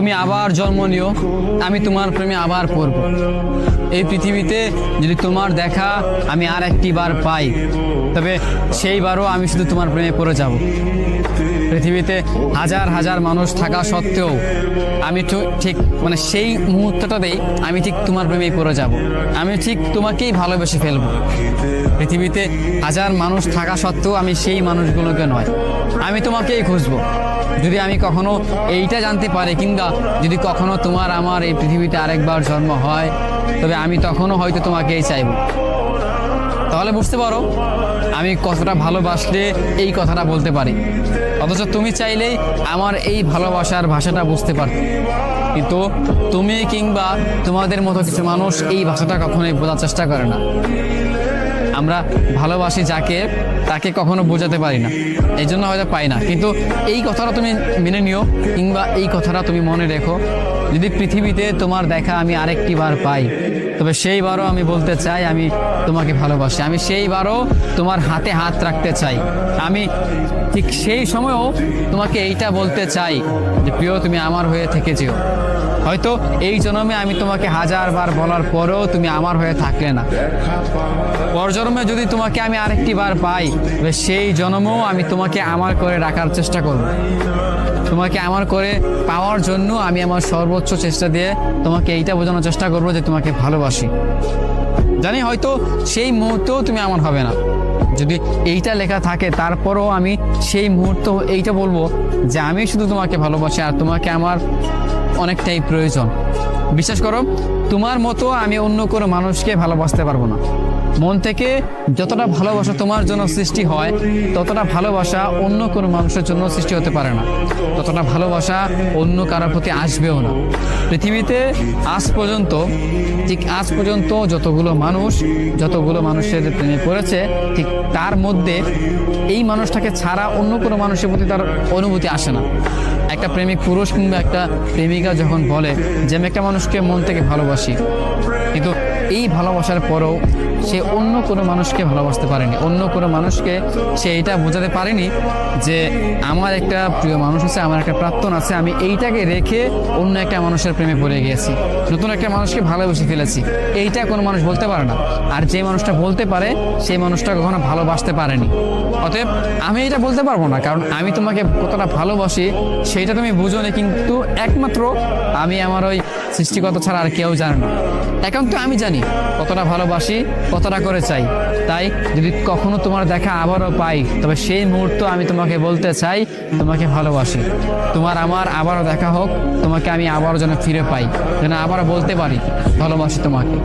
তুমি আবার জন্ম নিও, আমি তোমার প্রেমে আবার পড়ব। এই পৃথিবীতে যদি তোমার দেখা আমি আর একটি বার পাই, তবে সেইবারও আমি শুধু তোমার প্রেমে পড়ে যাব। পৃথিবীতে হাজার হাজার মানুষ থাকা সত্ত্বেও আমি ঠিক মানে সেই মুহূর্তটাতেই আমি ঠিক তোমার প্রেমেই পড়ে যাব। আমি ঠিক তোমাকেই ভালোবেসে ফেলবো। পৃথিবীতে হাজার মানুষ থাকা সত্ত্বেও আমি সেই মানুষগুলোকে নয়, আমি তোমাকেই খুঁজবো। যদি আমি কখনো এইটা জানতে পারি, কিংবা যদি কখনো তোমার আমার এই পৃথিবীতে আরেকবার জন্ম হয়, তবে আমি তখনও হয়তো তোমাকেই চাইব। তাহলে বুঝতে পারো আমি কতটা ভালোবাসলে এই কথাটা বলতে পারি। অথচ তুমি চাইলেই আমার এই ভালোবাসার ভাষাটা বুঝতে পারতে, কিন্তু তুমি কিংবা তোমাদের মতো কিছু মানুষ এই ভাষাটা কখনোই বোঝার চেষ্টা করে না। আমরা ভালোবাসি যাকে, তাকে কখনো বোঝাতে পারি না, এই জন্য হয়তো পাই না। কিন্তু এই কথাটা তুমি মেনে নিও, কিংবা এই কথাটা তুমি মনে রেখো, যদি পৃথিবীতে তোমার দেখা আমি আরেকটি বার পাই, তবে সেইবারও আমি বলতে চাই আমি তোমাকে ভালোবাসি। আমি সেইবারও তোমার হাতে হাত রাখতে চাই। আমি ঠিক সেই সময়ও তোমাকে এইটা বলতে চাই যে প্রিয়, তুমি আমার হয়ে থেকে যেও। হয়তো এই জন্মে আমি তোমাকে হাজার বার বলার পরেও তুমি আমার হয়ে থাকলে না, পর জন্মে যদি তোমাকে আমি আরেকটি বার পাই, তবে সেই জন্মেও আমি তোমাকে আমার করে রাখার চেষ্টা করব। তোমাকে আমার করে পাওয়ার জন্য আমি আমার সর্বোচ্চ চেষ্টা দিয়ে তোমাকে এইটা বোঝানোর চেষ্টা করবো যে তোমাকে ভালোবাসি। জানি হয়তো সেই মুহূর্তেও তুমি আমার হবে না, যদি এইটা লেখা থাকে তারপরও আমি সেই মুহূর্ত এইটা বলবো যে আমি শুধু তোমাকে ভালোবাসি আর তোমাকে আমার অনেকটাই প্রয়োজন। বিশ্বাস করো, তোমার মতো আমি অন্য কোনো মানুষকে ভালোবাসতে পারবো না। মন থেকে যতটা ভালোবাসা তোমার জন্য সৃষ্টি হয়, ততটা ভালোবাসা অন্য কোনো মানুষের জন্য সৃষ্টি হতে পারে না, ততটা ভালোবাসা অন্য কারোর প্রতি আসবেও না। পৃথিবীতে আজ পর্যন্ত যতগুলো মানুষের প্রেমে পড়েছে, ঠিক তার মধ্যে এই মানুষটাকে ছাড়া অন্য কোনো মানুষের প্রতি তার অনুভূতি আসে না। একটা প্রেমিক পুরুষ কিংবা একটা প্রেমিকা যখন বলে যে আমি একটা মানুষকে মন থেকে ভালোবাসি, কিন্তু এই ভালোবাসার পরেও সে অন্য কোনো মানুষকে ভালোবাসতে পারেনি, অন্য কোনো মানুষকে সে এটা বোঝাতে পারেনি যে আমার একটা প্রিয় মানুষ আছে, আমার একটা প্রাক্তন আছে, আমি এইটাকে রেখে অন্য একটা মানুষের প্রেমে পড়ে গিয়েছি, নতুন একটা মানুষকে ভালোবেসে ফেলেছি। এইটা কোনো মানুষ বলতে পারে না। আর যে মানুষটা বলতে পারে, সেই মানুষটা কখনো ভালোবাসতে পারেনি। অতএব আমি এটা বলতে পারবো না, কারণ আমি তোমাকে কতটা ভালোবাসি সেইটা তুমি বুঝো না, কিন্তু একমাত্র আমি আমার ওই সৃষ্টিকর্তা ছাড়া আর কেউ জানে না। এখন তো আমি জানি কতটা ভালোবাসি, কতটা করে চাই। তাই যদি কখনো তোমার দেখা আবারও পাই, তবে সেই মুহূর্ত আমি তোমাকে বলতে চাই তোমাকে ভালোবাসি। তোমার আমার আবারও দেখা হোক, তোমাকে আমি আবারও যেন ফিরে পাই, যেন আবারও বলতে পারি ভালোবাসি তোমাকে।